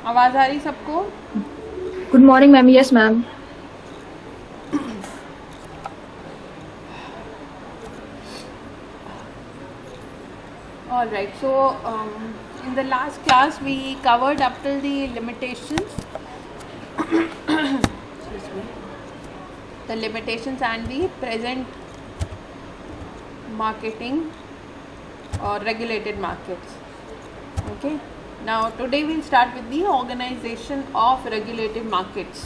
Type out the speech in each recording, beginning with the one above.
आवाज़ आ रही सबको? Good morning, ma'am. Yes, ma'am. All right. So in the last class we covered up till the limitations. Excuse me. The limitations and the present marketing or regulated markets. Okay. Now today we'll start with the organization of regulated markets.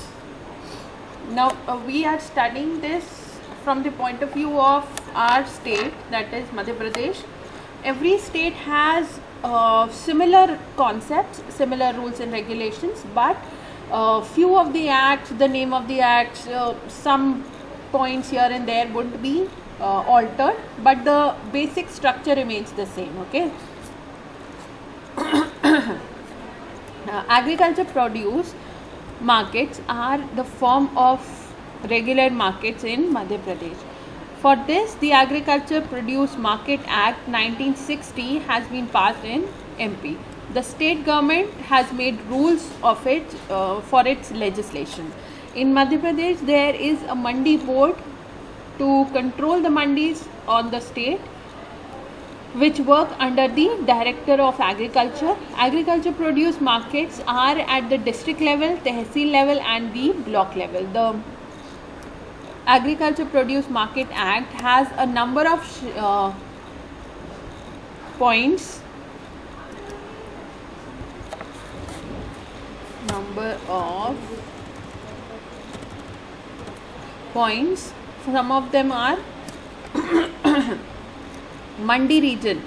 Now we are studying this from the point of view of our state, that is Madhya Pradesh. Every state has similar concepts, similar rules and regulations, but few of the acts, the name of the acts, some points here and there would be altered, but the basic structure remains the same. Okay. Agriculture produce markets are the form of regulated markets in Madhya Pradesh. For this, the Agriculture Produce Market Act 1960 has been passed in MP. The state government has made rules of it for its legislation. In Madhya Pradesh, there is a Mandi board to control the mandis on the state, which work under the Director of Agriculture. Agriculture produce markets are at the district level, tehsil level and the block level. The Agriculture Produce Market Act has a number of points. Number of points. Some of them are Mandi region.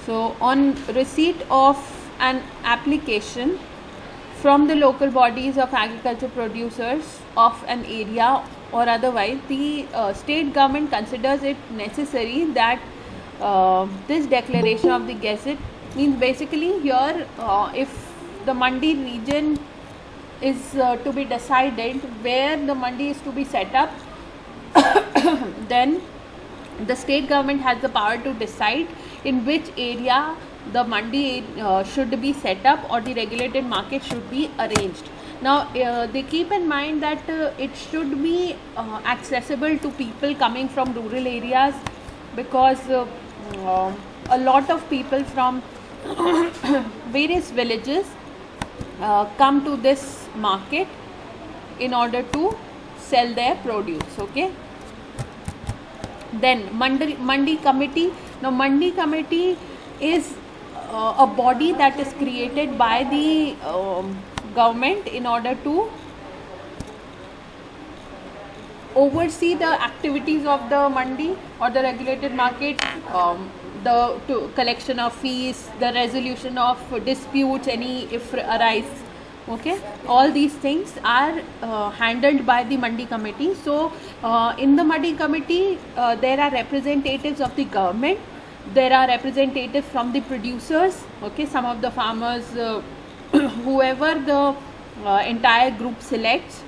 So on receipt of an application from the local bodies of agriculture producers of an area or otherwise, the state government considers it necessary that this declaration of the gazette means basically here if the Mandi region is to be decided where the Mandi is to be set up, then the state government has the power to decide in which area the Mandi should be set up or the regulated market should be arranged. Now they keep in mind that it should be accessible to people coming from rural areas, because a lot of people from various villages come to this market in order to sell their produce. Okay. Then Mandi committee. Now Mandi committee is a body that is created by the government in order to oversee the activities of the Mandi or the regulated market, the collection of fees, the resolution of disputes, any if arise. Okay, all these things are handled by the Mandi committee. So in the Mandi committee there are representatives of the government, there are representatives from the producers. Okay, some of the farmers, whoever the entire group selects,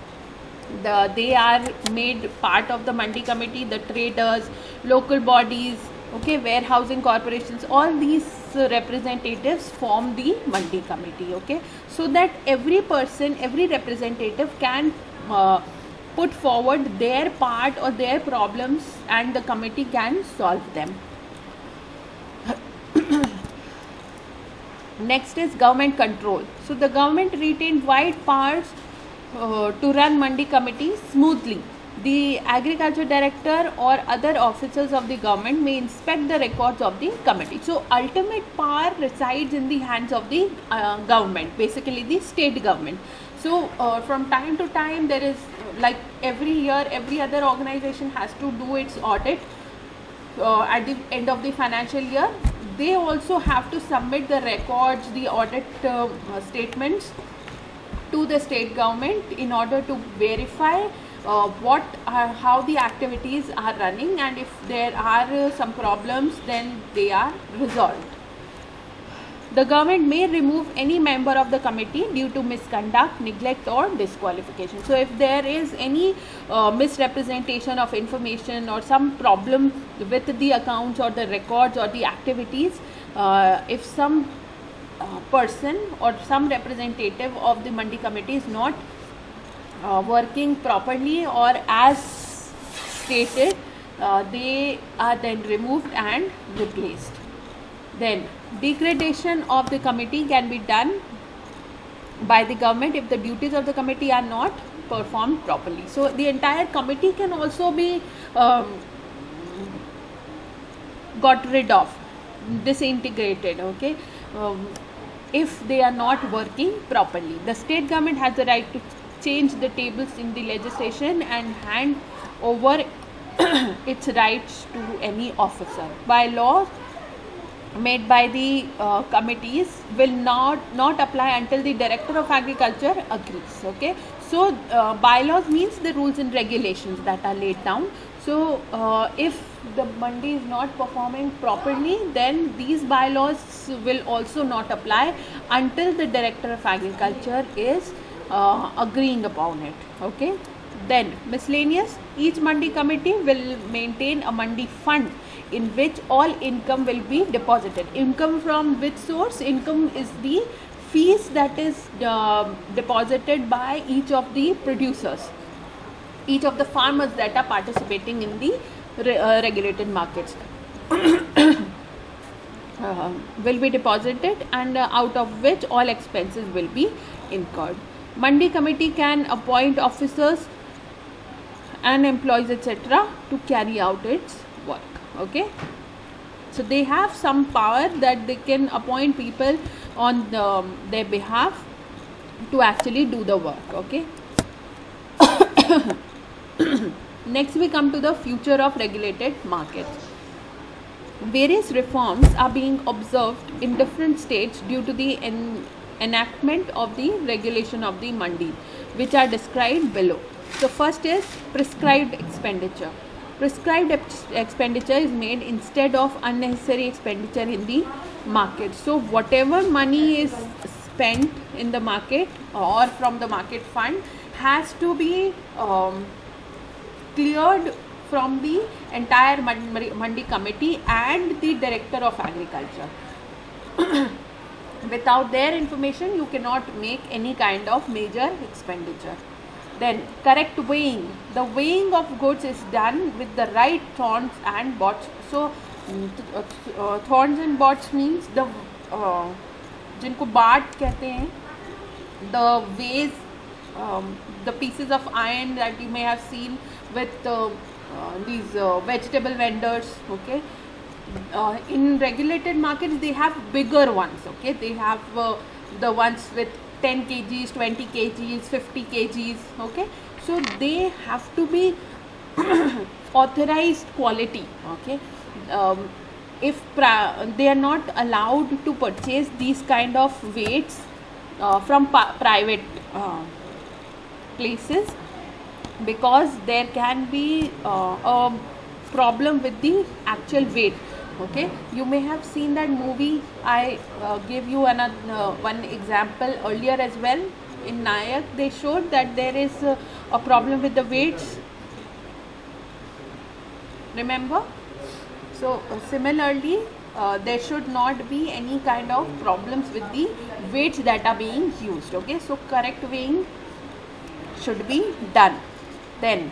they are made part of the Mandi committee. The traders, local bodies, okay, warehousing corporations, all these representatives form the Mandi committee. Okay, so that every person, every representative can put forward their part or their problems and the committee can solve them. Next is government control. So the government retained wide powers to run Mandi committee smoothly. The agriculture director or other officers of the government may inspect the records of the committee. So ultimate power resides in the hands of the government, basically the state government. So from time to time there is, like every year every other organization has to do its audit at the end of the financial year. They also have to submit the records, the audit statements to the state government in order to verify how the activities are running, and if there are some problems then they are resolved. The government may remove any member of the committee due to misconduct, neglect or disqualification. So if there is any misrepresentation of information or some problem with the accounts or the records or the activities, if some person or some representative of the mandi committee is not working properly or as stated, they are then removed and replaced. Then degradation of the committee can be done by the government if the duties of the committee are not performed properly. So the entire committee can also be got rid of, disintegrated, okay, if they are not working properly. The state government has the right to change the tables in the legislation and hand over its rights to any officer. By law made by the committees will not apply until the Director of Agriculture agrees. Okay, so bylaws means the rules and regulations that are laid down. So if the mandi is not performing properly, then these bylaws will also not apply until the Director of Agriculture is agreeing upon it. Okay, then miscellaneous. Each mandi committee will maintain a mandi fund in which all income will be deposited. Income from which source? Income is the fees that is deposited by each of the producers, each of the farmers that are participating in the regulated markets will be deposited, and out of which all expenses will be incurred. Mandi committee can appoint officers and employees etc. to carry out its work. Okay, so they have some power that they can appoint people on their behalf to actually do the work. Okay. Next we come to the future of regulated markets. Various reforms are being observed in different states due to the enactment of the regulation of the mandi, which are described below. So first is prescribed expenditure. Prescribed expenditure is made instead of unnecessary expenditure in the market. So whatever money is spent in the market or from the market fund has to be cleared from the entire mandi committee and the Director of Agriculture. Without their information, you cannot make any kind of major expenditure. Then correct weighing. The weighing of goods is done with the right thorns and bots. So thorns and bots means the जिनको बाट कहते हैं, the weighs, the pieces of iron that you may have seen with these vegetable vendors. Okay, in regulated markets they have bigger ones. Okay, they have the ones with 10 kgs, 20 kgs, 50 kgs. Okay, so they have to be authorized quality. Okay, if they are not allowed to purchase these kind of weights from private places, because there can be a problem with the actual weight. Okay, you may have seen that movie. I gave you another one example earlier as well. In Nayak, they showed that there is a problem with the weights. Remember? So similarly, there should not be any kind of problems with the weights that are being used. Okay, so correct weighing should be done. Then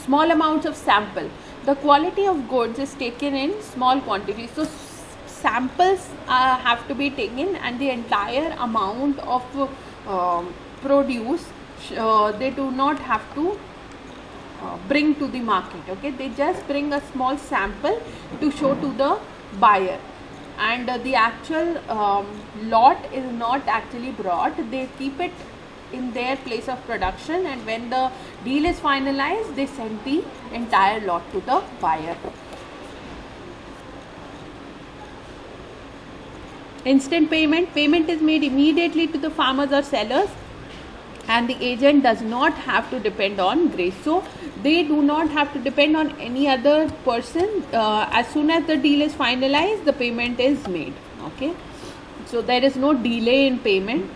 small amounts of sample. The quality of goods is taken in small quantities. So samples have to be taken, and the entire amount of produce they do not have to bring to the market. Okay, they just bring a small sample to show to the buyer, and the actual lot is not actually brought. They keep it in their place of production, and when the deal is finalized, they send the entire lot to the buyer. Instant payment. Payment is made immediately to the farmers or sellers, and the agent does not have to depend on grace. So they do not have to depend on any other person. As soon as the deal is finalized, the payment is made. Okay, so there is no delay in payment.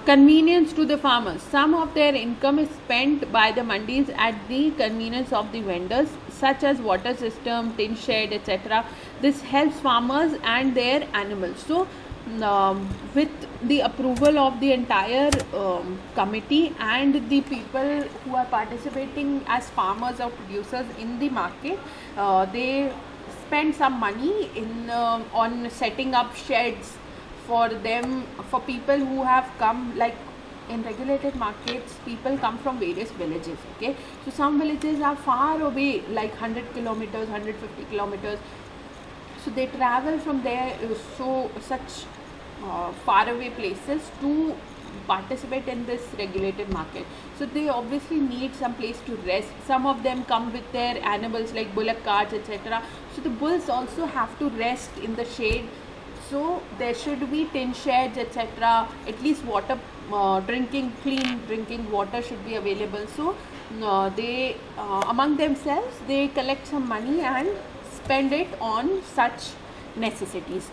Convenience to the farmers. Some of their income is spent by the mandis at the convenience of the vendors, such as water system, tin shed, etc. This helps farmers and their animals. So, with the approval of the entire committee and the people who are participating as farmers or producers in the market, they spend some money in on setting up sheds for them, for people who have come, like in regulated markets people come from various villages. Okay, so some villages are far away, like 100 kilometers, 150 kilometers, so they travel from there, so such far away places to participate in this regulated market. So they obviously need some place to rest. Some of them come with their animals like bullock carts, etc. So the bulls also have to rest in the shade. So there should be tin sheds, etc. At least water, clean drinking water should be available. So they among themselves they collect some money and spend it on such necessities.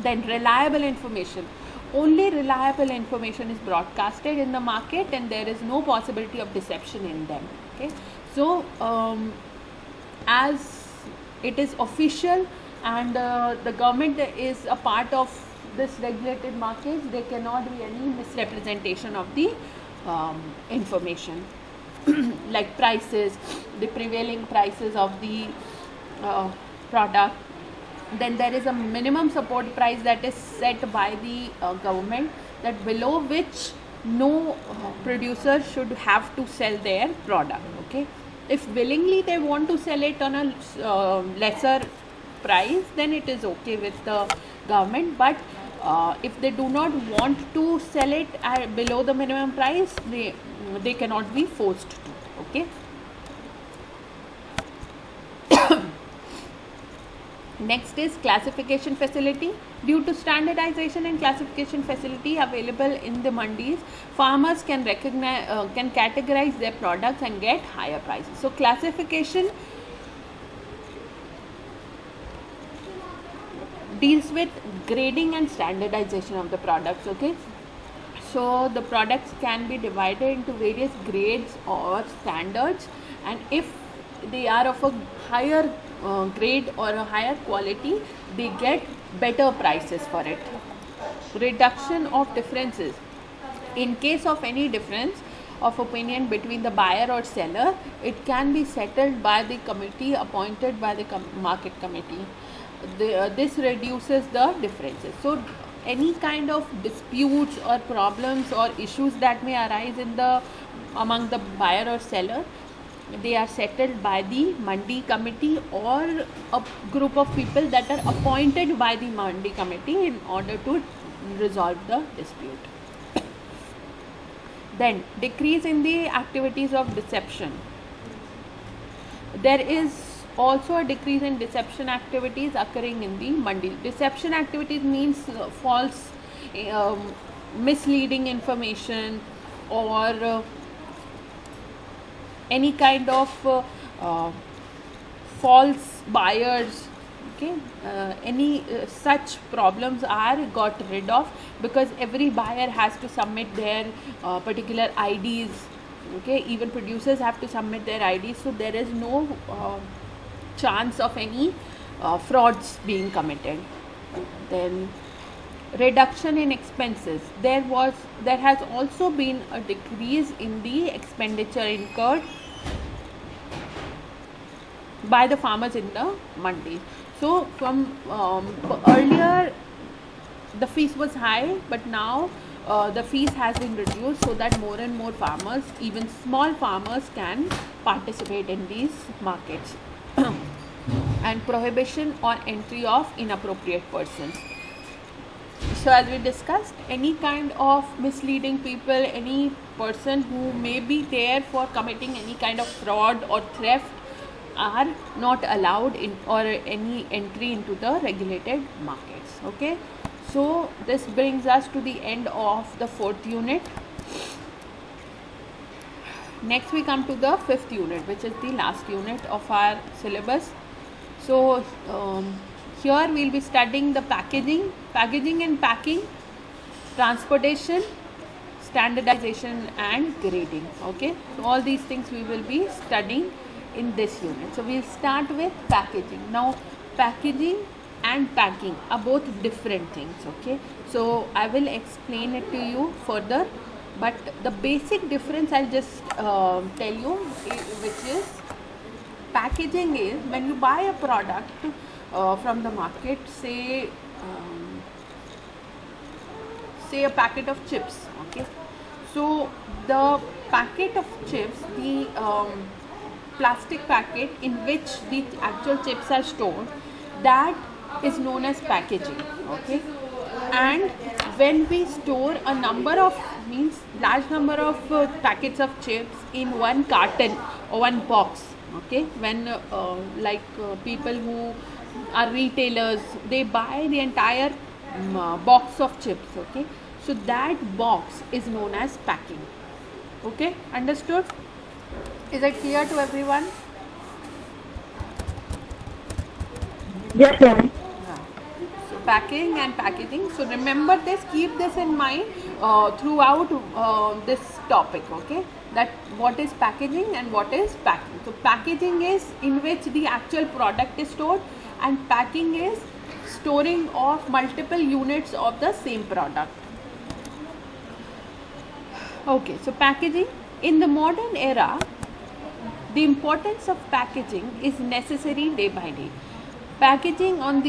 Then reliable information. Only reliable information is broadcasted in the market, and there is no possibility of deception in them. Okay, so as it is official and the government is a part of this regulated market, there cannot be any misrepresentation of the information like prices, the prevailing prices of the product. Then there is a minimum support price that is set by the government, that below which no producer should have to sell their product. Okay, if willingly they want to sell it on a lesser price, then it is okay with the government, but if they do not want to sell it at below the minimum price, they cannot be forced to. Okay. Next is classification facility. Due to standardization and classification facility available in the mandis, farmers can categorize their products and get higher prices. So classification deals with grading and standardization of the products. Okay, so the products can be divided into various grades or standards, and if they are of a higher grade or a higher quality, they get better prices for it. Reduction of differences. In case of any difference of opinion between the buyer or seller, it can be settled by the committee appointed by the market committee. This reduces the differences. So any kind of disputes or problems or issues that may arise among the buyer or seller, they are settled by the mandi committee or a group of people that are appointed by the mandi committee in order to resolve the dispute. Then decrease in the activities of deception. There is also a decrease in deception activities occurring in the mandi. Deception activities means false, misleading information, or any kind of false buyers. Okay, any such problems are got rid of, because every buyer has to submit their particular IDs. Okay, even producers have to submit their IDs, so there is no chance of any frauds being committed. Then reduction in expenses. There has also been a decrease in the expenditure incurred by the farmers in the mandi. So from earlier the fees was high, but now the fees has been reduced so that more and more farmers, even small farmers, can participate in these markets. And prohibition or entry of inappropriate persons. So as we discussed, any kind of misleading people, any person who may be there for committing any kind of fraud or theft, are not allowed in or any entry into the regulated markets. Okay, so this brings us to the end of the 4th unit. Next we come to the 5th unit, which is the last unit of our syllabus. So here we'll be studying the packaging and packing. transportation, standardization and grading. Okay, so all these things we will be studying in this unit. So we'll start with packaging. Now packaging and packing are both different things. Okay, so I will explain it to you further, but the basic difference I'll just tell you, which is packaging is when you buy a product from the market, say a packet of chips. Okay, so the packet of chips, the plastic packet in which the actual chips are stored, that is known as packaging. Okay, and when we store a number of, means large number of packets of chips in one carton or one box. Okay, when people who are retailers, they buy the entire box of chips. Okay, so that box is known as packing. Okay, understood? Is it clear to everyone? Yes, ma'am. Yeah. So packing and packaging. So remember this, keep this in mind throughout this topic. Okay, that what is packaging and what is packing. So packaging is in which the actual product is stored, and packing is storing of multiple units of the same product. Okay, so packaging. In the modern era, the importance of packaging is necessary day by day. Packaging on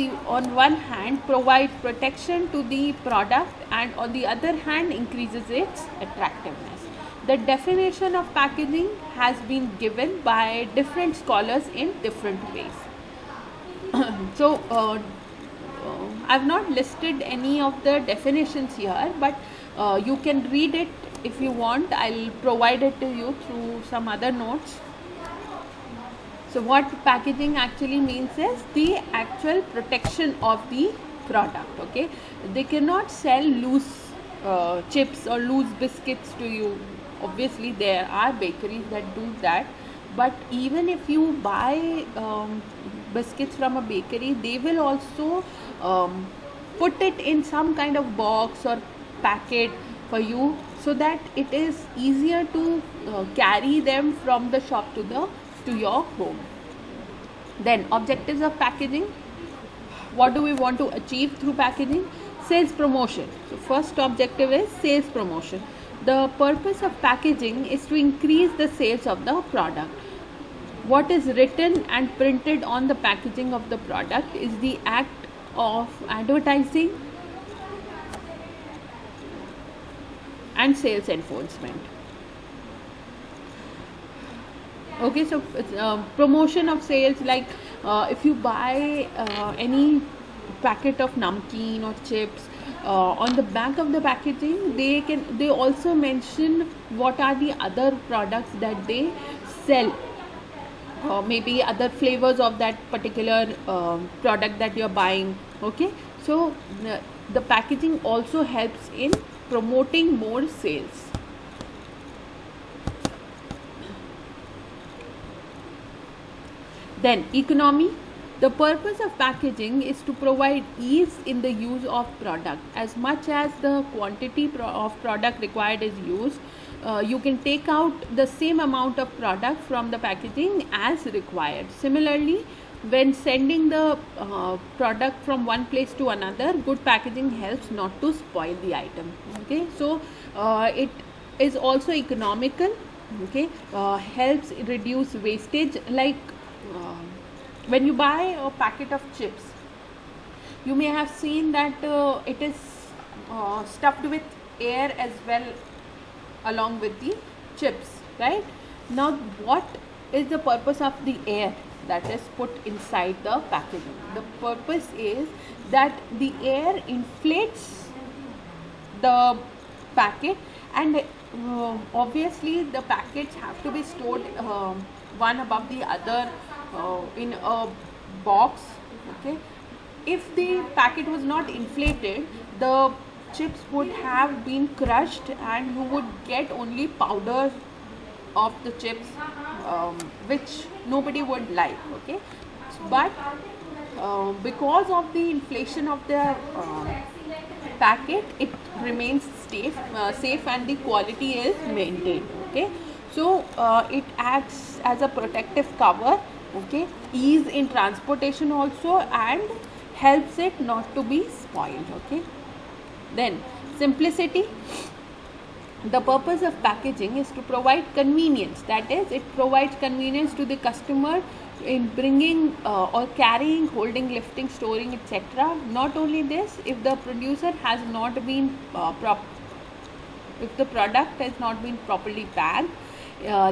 one hand provides protection to the product, and on the other hand increases its attractiveness. The definition of packaging has been given by different scholars in different ways. So I've not listed any of the definitions here, but you can read it if you want. I'll provide it to you through some other notes. So what packaging actually means is the actual protection of the product. Okay, they cannot sell loose chips or loose biscuits to you. Obviously there are bakeries that do that, but even if you buy biscuits from a bakery, they will also put it in some kind of box or packet for you, so that it is easier to carry them from the shop to your home. Then objectives of packaging. What do we want to achieve through packaging? Sales promotion. So first objective is sales promotion. The purpose of packaging is to increase the sales of the product. What is written and printed on the packaging of the product is the act of advertising and sales enforcement. Okay, so promotion of sales, like if you buy any packet of namkeen or chips, on the back of the packaging they also mention what are the other products that they sell, maybe other flavors of that particular product that you're buying. Okay, so the packaging also helps in promoting more sales. Then economy. The purpose of packaging is to provide ease in the use of product. As much as the quantity of product required is used, you can take out the same amount of product from the packaging as required. Similarly, when sending the product from one place to another, good packaging helps not to spoil the item. Okay, so it is also economical. Okay, helps reduce wastage. Like when you buy a packet of chips, you may have seen that it is stuffed with air as well along with the chips, right? Now what is the purpose of the air that is put inside the packaging? The purpose is that the air inflates the packet, and obviously the packets have to be stored one above the other in a box. Okay, if the packet was not inflated, the chips would have been crushed and you would get only powder of the chips, which nobody would like. Okay, but because of the inflation of the pack it, it remains safe and the quality is maintained. Okay, so it acts as a protective cover. Okay, ease in transportation also, and helps it not to be spoiled. Okay, then simplicity. The purpose of packaging is to provide convenience, that is, it provides convenience to the customer in bringing or carrying, holding, lifting, storing, etc. Not only this, if the producer has not been if the product has not been properly packed,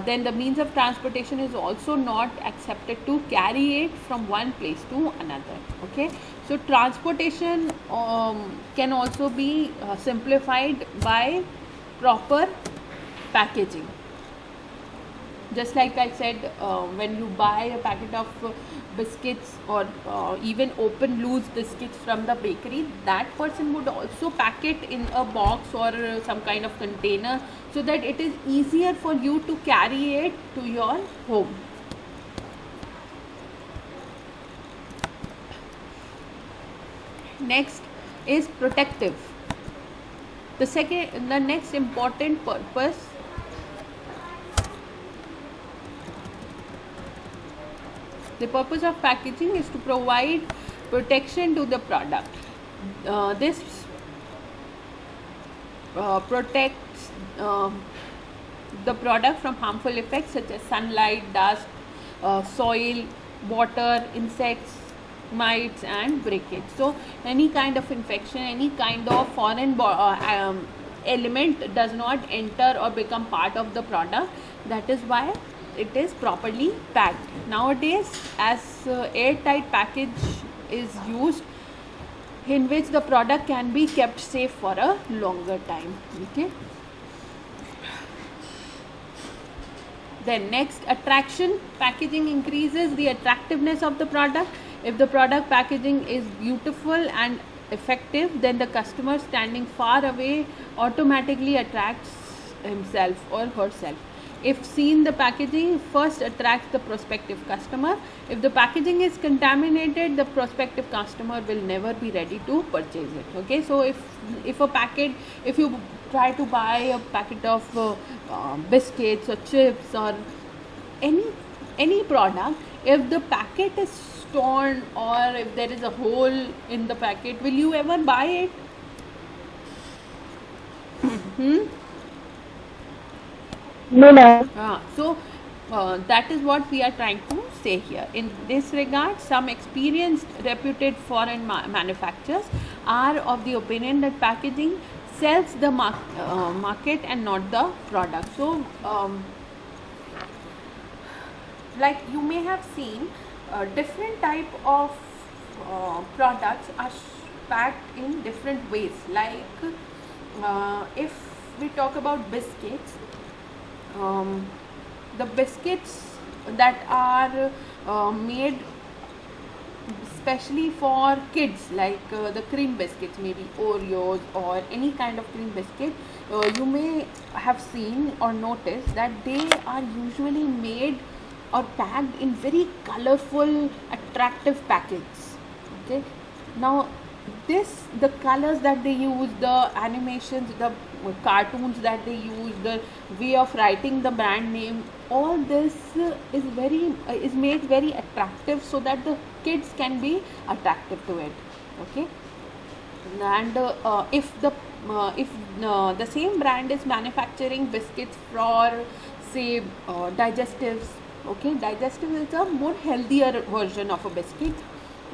then the means of transportation is also not accepted to carry it from one place to another. Okay, so transportation can also be simplified by proper packaging. Just like I said, when you buy a packet of biscuits or even open loose biscuits from the bakery, that person would also pack it in a box or some kind of container, so that it is easier for you to carry it to your home. Next is protective. The next important purpose the purpose of packaging is to provide protection to the product. This protects the product from harmful effects such as sunlight, dust, soil, water, insects, mites and breakage. So any kind of infection, any kind of foreign element does not enter or become part of the product. That is why it is properly packed. Nowadays, as airtight package is used, in which the product can be kept safe for a longer time. Okay, then next, attraction. Packaging increases the attractiveness of the product. If the product packaging is beautiful and effective, then the customer standing far away automatically attracts himself or herself. If seen, the packaging first attracts the prospective customer. If the packaging is contaminated, the prospective customer will never be ready to purchase it. Okay, so if you try to buy a packet of biscuits or chips or any product, if the packet is torn or if there is a hole in the packet, will you ever buy it? No, ma'am. So that is what we are trying to say here. In this regard, some experienced, reputed foreign manufacturers are of the opinion that packaging sells the market and not the product. So like you may have seen, different type of products are packed in different ways. Like if we talk about biscuits, the biscuits that are made especially for kids, like the cream biscuits, maybe Oreos or any kind of cream biscuit, you may have seen or noticed that they are usually made or packed in very colorful, attractive packets. Okay, now the colors that they use, the animations, the cartoons that they use, the way of writing the brand name, all this is made very attractive so that the kids can be attracted to it. Okay, and if the same brand is manufacturing biscuits for, say, digestives. Okay, digestive is a more healthier version of a biscuit.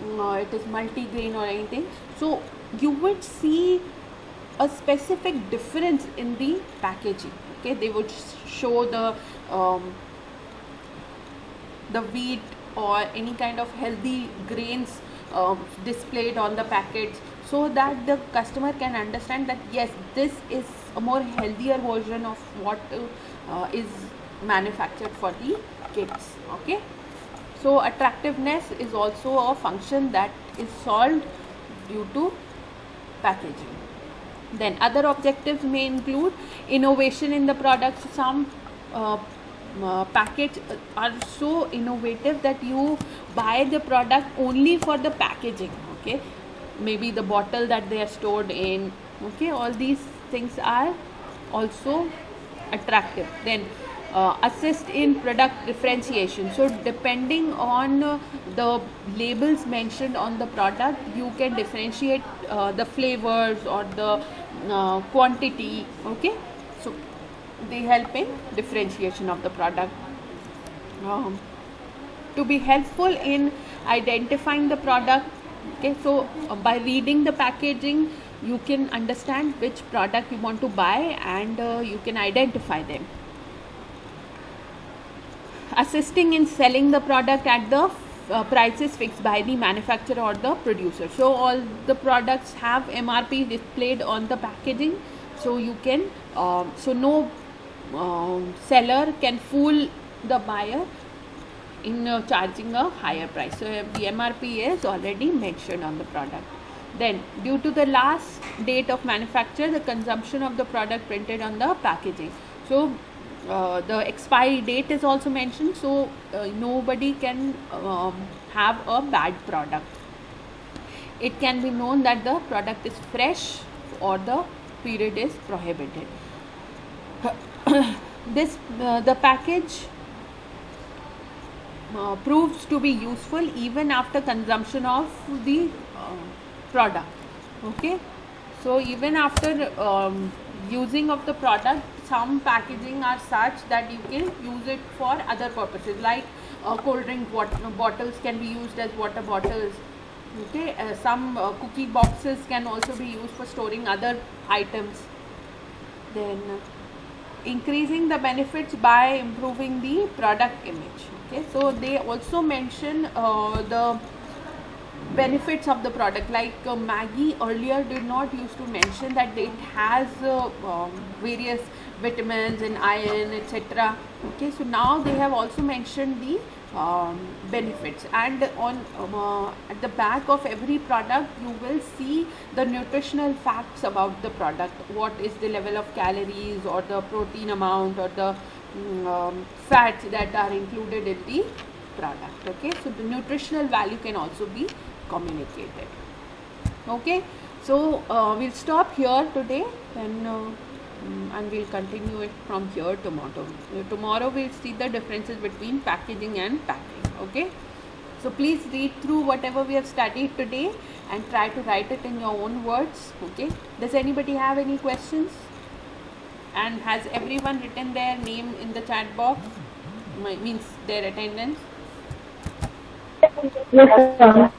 It is multi-grain or anything, so you would see a specific difference in the packaging. Okay, they would show the wheat or any kind of healthy grains displayed on the packets, so that the customer can understand that yes, this is a more healthier version of what is manufactured for the kids. Okay, so attractiveness is also a function that is solved due to packaging. Then other objectives may include innovation in the products. Some packets are so innovative that you buy the product only for the packaging. Okay, maybe the bottle that they are stored in. Okay, all these things are also attractive. Then assist in product differentiation. So depending on the labels mentioned on the product, you can differentiate the flavors or the quantity. Okay, so they help in differentiation of the product. To be helpful in identifying the product. Okay, so by reading the packaging, you can understand which product you want to buy, and you can identify them. Assisting in selling the product at the prices fixed by the manufacturer or the producer. So all the products have MRP displayed on the packaging, so you can so no seller can fool the buyer in charging a higher price. So the MRP is already mentioned on the product. Then, due to the last date of manufacture, the consumption of the product printed on the packaging. So the expiry date is also mentioned, so nobody can have a bad product. It can be known that the product is fresh or the period is prohibited. This the package proves to be useful even after consumption of the product. Okay, so even after using of the product, some packaging are such that you can use it for other purposes, like cold drink bottles can be used as water bottles. Okay, some cookie boxes can also be used for storing other items. Then increasing the benefits by improving the product image. Okay, so they also mention the benefits of the product, like Maggi earlier did not used to mention that it has various vitamins and iron, etc. Okay, so now they have also mentioned the benefits, and on at the back of every product you will see the nutritional facts about the product, what is the level of calories or the protein amount or the fats that are included in the product. Okay, so the nutritional value can also be communicated. Okay, so we'll stop here today, then and we'll continue it from here tomorrow. Tomorrow we'll see the differences between packaging and packing. Okay, so please read through whatever we have studied today and try to write it in your own words. Okay, does anybody have any questions? And has everyone written their name in the chat box? Means their attendance? Yes, sir.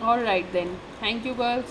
All right then. Thank you, girls.